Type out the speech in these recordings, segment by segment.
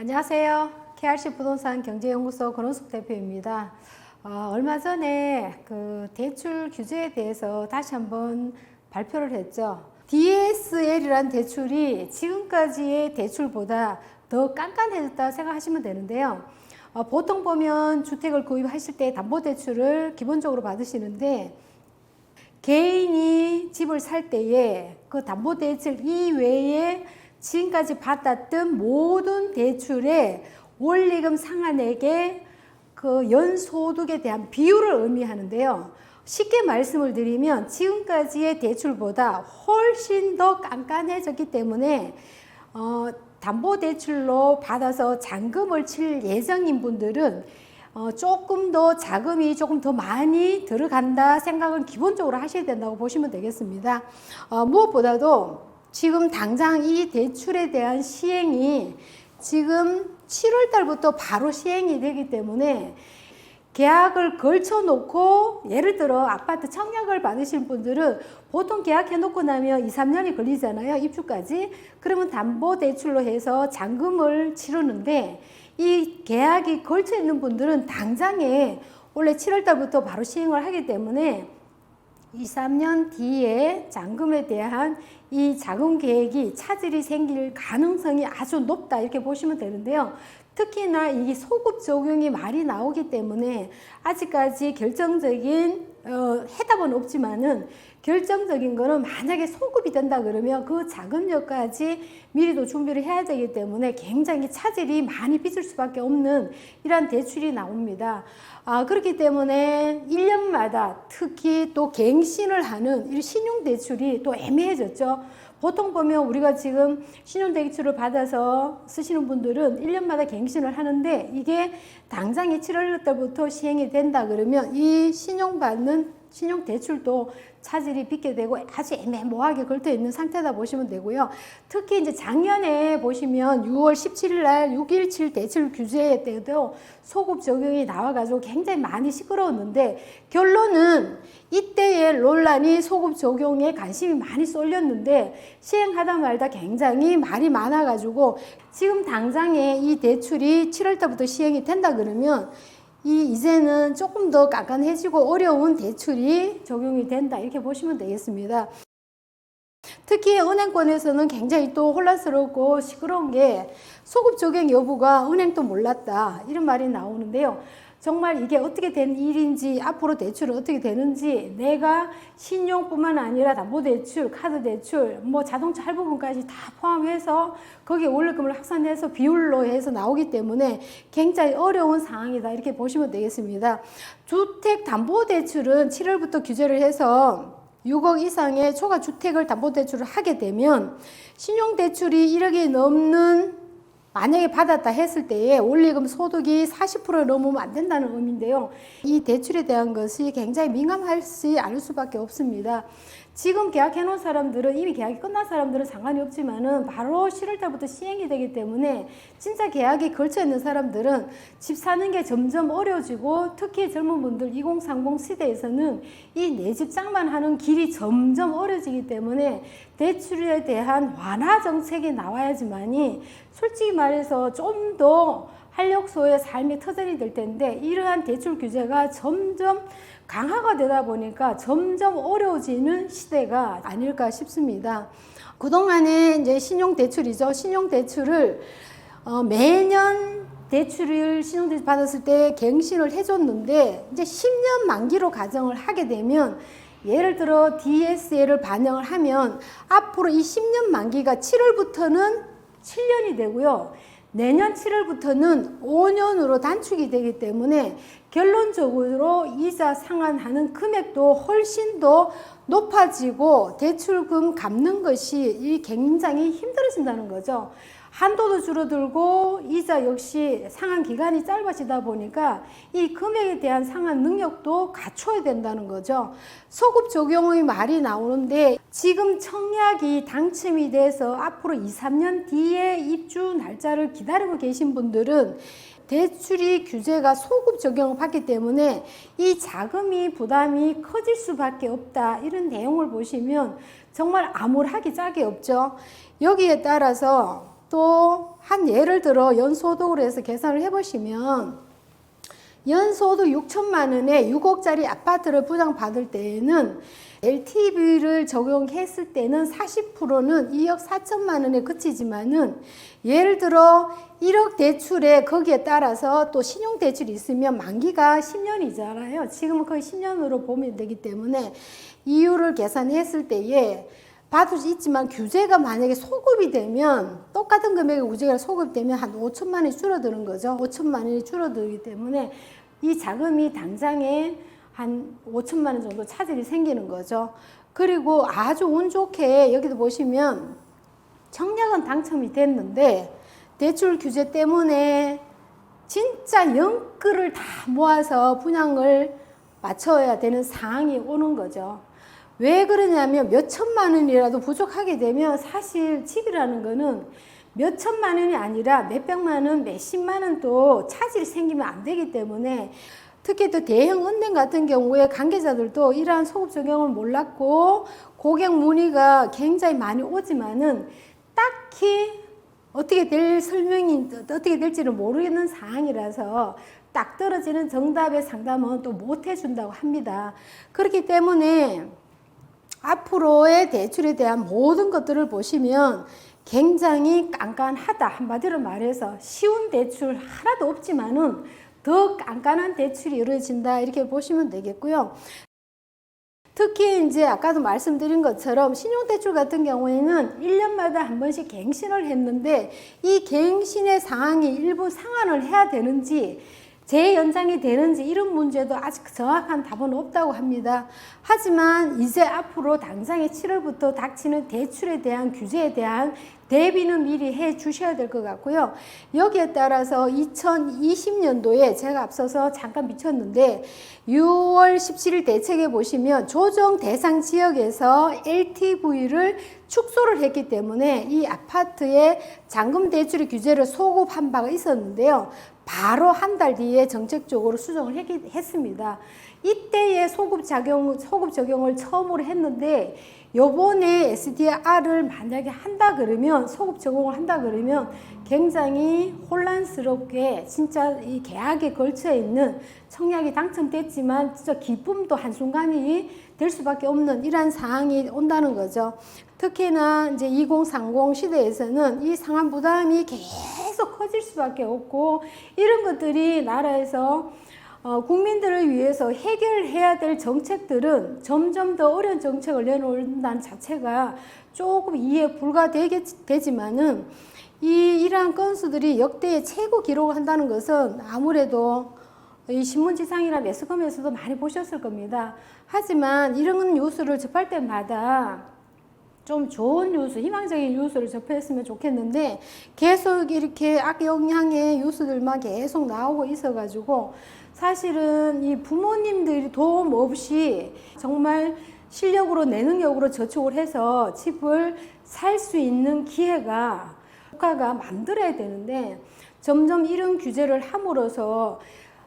안녕하세요. KRC 부동산 경제연구소 권은숙 대표입니다. 얼마 전에 그 대출 규제에 대해서 다시 한번 발표를 했죠. DSL이란 대출이 지금까지의 대출보다 더 깐깐해졌다 생각하시면 되는데요. 보통 보면 주택을 구입하실 때 담보대출을 기본적으로 받으시는데 개인이 집을 살 때에 그 담보대출 이외에 지금까지 받았던 모든 대출의 원리금 상환액의 그 연소득에 대한 비율을 의미하는데요. 쉽게 말씀을 드리면 지금까지의 대출보다 훨씬 더 깐깐해졌기 때문에 담보대출로 받아서 잔금을 칠 예정인 분들은 조금 더 자금이 조금 더 많이 들어간다 생각은 기본적으로 하셔야 된다고 보시면 되겠습니다. 무엇보다도 지금 당장 이 대출에 대한 시행이 지금 7월 달부터 바로 시행이 되기 때문에 계약을 걸쳐 놓고 예를 들어 아파트 청약을 받으신 분들은 보통 계약해 놓고 나면 2, 3년이 걸리잖아요. 입주까지. 그러면 담보대출로 해서 잔금을 치르는데 이 계약이 걸쳐 있는 분들은 당장에 원래 7월 달부터 바로 시행을 하기 때문에 2, 3년 뒤에 잔금에 대한 이 자금 계획이 차질이 생길 가능성이 아주 높다 이렇게 보시면 되는데요. 특히나 이 소급 적용이 많이 나오기 때문에 아직까지 결정적인 해답은 없지만은 결정적인 거는 만약에 소급이 된다 그러면 그 자금력까지 미리도 준비를 해야 되기 때문에 굉장히 차질이 많이 빚을 수밖에 없는 이러한 대출이 나옵니다. 그렇기 때문에 1년마다 특히 또 갱신을 하는 이 신용대출이 또 애매해졌죠. 보통 보면 우리가 지금 신용대출을 받아서 쓰시는 분들은 1년마다 갱신을 하는데 이게 당장에 7월 달부터 시행이 된다 그러면 이 신용대출도 차질이 빚게 되고 아주 애매모호하게 걸터 있는 상태다 보시면 되고요. 특히 이제 작년에 보시면 6월 17일 날 6.17 대출 규제에 때도 소급 적용이 나와가지고 굉장히 많이 시끄러웠는데 결론은 이때의 논란이 소급 적용에 관심이 많이 쏠렸는데 시행하다 말다 굉장히 말이 많아가지고 지금 당장에 이 대출이 7월 달부터 시행이 된다 그러면 이제는 조금 더 깐깐해지고 어려운 대출이 적용이 된다 이렇게 보시면 되겠습니다. 특히 은행권에서는 굉장히 또 혼란스럽고 시끄러운 게 소급 적용 여부가 은행도 몰랐다 이런 말이 나오는데요. 정말 이게 어떻게 된 일인지 앞으로 대출은 어떻게 되는지 내가 신용뿐만 아니라 담보대출, 카드대출, 뭐 자동차 할부금까지 다 포함해서 거기에 원리금을 합산해서 비율로 해서 나오기 때문에 굉장히 어려운 상황이다 이렇게 보시면 되겠습니다. 주택담보대출은 7월부터 규제를 해서 6억 이상의 초과주택을 담보대출을 하게 되면 신용대출이 1억이 넘는 만약에 받았다 했을 때에 원리금 소득이 40% 넘으면 안 된다는 의미인데요. 이 대출에 대한 것이 굉장히 민감하지 않을 수밖에 없습니다. 지금 계약해 놓은 사람들은 이미 계약이 끝난 사람들은 상관이 없지만은 바로 7월 달부터 시행이 되기 때문에 진짜 계약이 걸쳐 있는 사람들은 집 사는 게 점점 어려워지고 특히 젊은 분들 2030 시대에서는 이 내 집 장만하는 길이 점점 어려지기 때문에 대출에 대한 완화 정책이 나와야지만이 솔직히 말해서 좀 더 활력소의 삶의 터전이 될 텐데 이러한 대출 규제가 점점 강화가 되다 보니까 점점 어려워지는 시대가 아닐까 싶습니다. 그동안에 이제 신용대출이죠. 신용대출을 매년 신용대출 받았을 때 갱신을 해줬는데 이제 10년 만기로 가정을 하게 되면 예를 들어 DSL을 반영을 하면 앞으로 이 10년 만기가 7월부터는 7년이 되고요. 내년 7월부터는 5년으로 단축이 되기 때문에 결론적으로 이자 상환하는 금액도 훨씬 더 높아지고 대출금 갚는 것이 굉장히 힘들어진다는 거죠. 한도도 줄어들고 이자 역시 상환 기간이 짧아지다 보니까 이 금액에 대한 상환 능력도 갖춰야 된다는 거죠. 소급 적용의 말이 나오는데 지금 청약이 당첨이 돼서 앞으로 2, 3년 뒤에 입주 날짜를 기다리고 계신 분들은 대출이 규제가 소급 적용을 받기 때문에 이 자금이 부담이 커질 수밖에 없다. 이런 내용을 보시면 정말 암울하기 짝이 없죠. 여기에 따라서 또 한 예를 들어 연소득으로 해서 계산을 해보시면 연소득 6천만 원에 6억짜리 아파트를 분양받을 때에는 LTV를 적용했을 때는 40%는 2억 4천만 원에 그치지만은 예를 들어 1억 대출에 거기에 따라서 또 신용대출이 있으면 만기가 10년이잖아요. 지금은 거의 10년으로 보면 되기 때문에 이율을 계산했을 때에 받을 수 있지만 규제가 만약에 소급이 되면 똑같은 금액의 규제가 소급되면 한 5천만 원이 줄어드는 거죠. 5천만 원이 줄어들기 때문에 이 자금이 당장에 한 5천만 원 정도 차질이 생기는 거죠. 그리고 아주 운 좋게 여기도 보시면 청약은 당첨이 됐는데 대출 규제 때문에 진짜 영끌을 다 모아서 분양을 맞춰야 되는 상황이 오는 거죠. 왜 그러냐면 몇 천만 원이라도 부족하게 되면 사실 집이라는 거는 몇 천만 원이 아니라 몇 백만 원, 몇십만 원도 차질이 생기면 안 되기 때문에 특히 또 대형 은행 같은 경우에 관계자들도 이러한 소급 적용을 몰랐고 고객 문의가 굉장히 많이 오지만은 딱히 어떻게 될지는 모르겠는 상황이라서 딱 떨어지는 정답의 상담은 또 못 해준다고 합니다. 그렇기 때문에 앞으로의 대출에 대한 모든 것들을 보시면 굉장히 깐깐하다. 한마디로 말해서 쉬운 대출 하나도 없지만은 더 깐깐한 대출이 이루어진다. 이렇게 보시면 되겠고요. 특히 이제 아까도 말씀드린 것처럼 신용대출 같은 경우에는 1년마다 한 번씩 갱신을 했는데 이 갱신의 상황이 일부 상환을 해야 되는지 재연장이 되는지 이런 문제도 아직 정확한 답은 없다고 합니다. 하지만 이제 앞으로 당장에 7월부터 닥치는 대출에 대한 규제에 대한 대비는 미리 해 주셔야 될 것 같고요. 여기에 따라서 2020년도에 제가 앞서서 잠깐 미쳤는데 6월 17일 대책에 보시면 조정 대상 지역에서 LTV를 축소를 했기 때문에 이 아파트의 잔금 대출 규제를 소급한 바가 있었는데요. 바로 한 달 뒤에 정책적으로 수정을 했습니다. 이때의 소급 적용을 처음으로 했는데 요번에 SDR을 만약에 한다 그러면 소급 적용을 한다 그러면 굉장히 혼란스럽게 진짜 이 계약에 걸쳐 있는 청약이 당첨됐지만 진짜 기쁨도 한순간이 될 수밖에 없는 이러한 상황이 온다는 거죠. 특히나 이제 2030 시대에서는 이 상환 부담이 계속 커질 수밖에 없고 이런 것들이 나라에서 국민들을 위해서 해결해야 될 정책들은 점점 더 어려운 정책을 내놓는다는 자체가 조금 이해 불가되지만은 이러한 건수들이 역대의 최고 기록을 한다는 것은 아무래도 이 신문지상이나 매스컴에서도 많이 보셨을 겁니다. 하지만 이런 뉴스를 접할 때마다 좀 좋은 뉴스, 희망적인 뉴스를 접했으면 좋겠는데 계속 이렇게 악영향의 뉴스들만 계속 나오고 있어가지고 사실은 이 부모님들이 도움 없이 정말 실력으로 내 능력으로 저축을 해서 집을 살 수 있는 기회가 국가가 만들어야 되는데 점점 이런 규제를 함으로써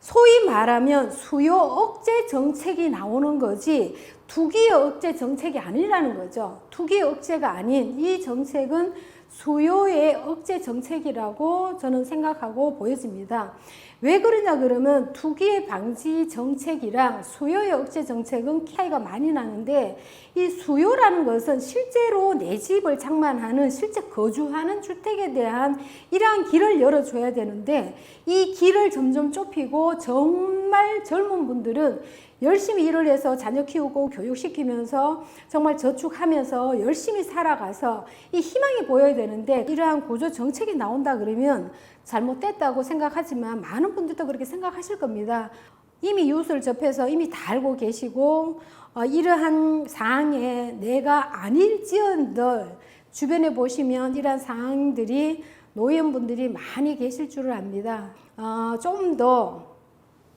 소위 말하면 수요 억제 정책이 나오는 거지 투기 억제 정책이 아니라는 거죠. 투기 억제가 아닌 이 정책은 수요의 억제 정책이라고 저는 생각하고 보여집니다. 왜 그러냐 그러면 투기의 방지 정책이랑 수요의 억제 정책은 차이가 많이 나는데 이 수요라는 것은 실제로 내 집을 장만하는 실제 거주하는 주택에 대한 이러한 길을 열어줘야 되는데 이 길을 점점 좁히고 정말 젊은 분들은 열심히 일을 해서 자녀 키우고 교육시키면서 정말 저축하면서 열심히 살아가서 이 희망이 보여야 되는데 이러한 구조 정책이 나온다 그러면 잘못됐다고 생각하지만 많은 분들도 그렇게 생각하실 겁니다. 이미 뉴스를 접해서 이미 다 알고 계시고 이러한 상황에 내가 아닐지언정 주변에 보시면 이러한 상황들이 노인분들이 많이 계실 줄을 압니다. 좀 더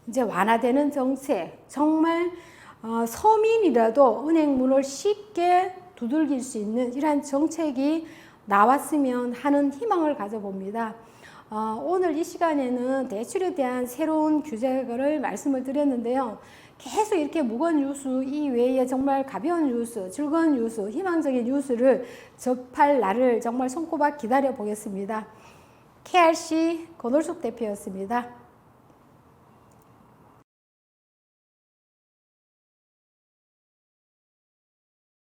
이제 완화되는 정책, 정말 서민이라도 은행 문을 쉽게 두들길 수 있는 이러한 정책이 나왔으면 하는 희망을 가져봅니다. 오늘 이 시간에는 대출에 대한 새로운 규제를 말씀을 드렸는데요. 계속 이렇게 무거운 뉴스 이외에 정말 가벼운 뉴스, 즐거운 뉴스, 희망적인 뉴스를 접할 날을 정말 손꼽아 기다려 보겠습니다. KRC 권올숙 대표였습니다.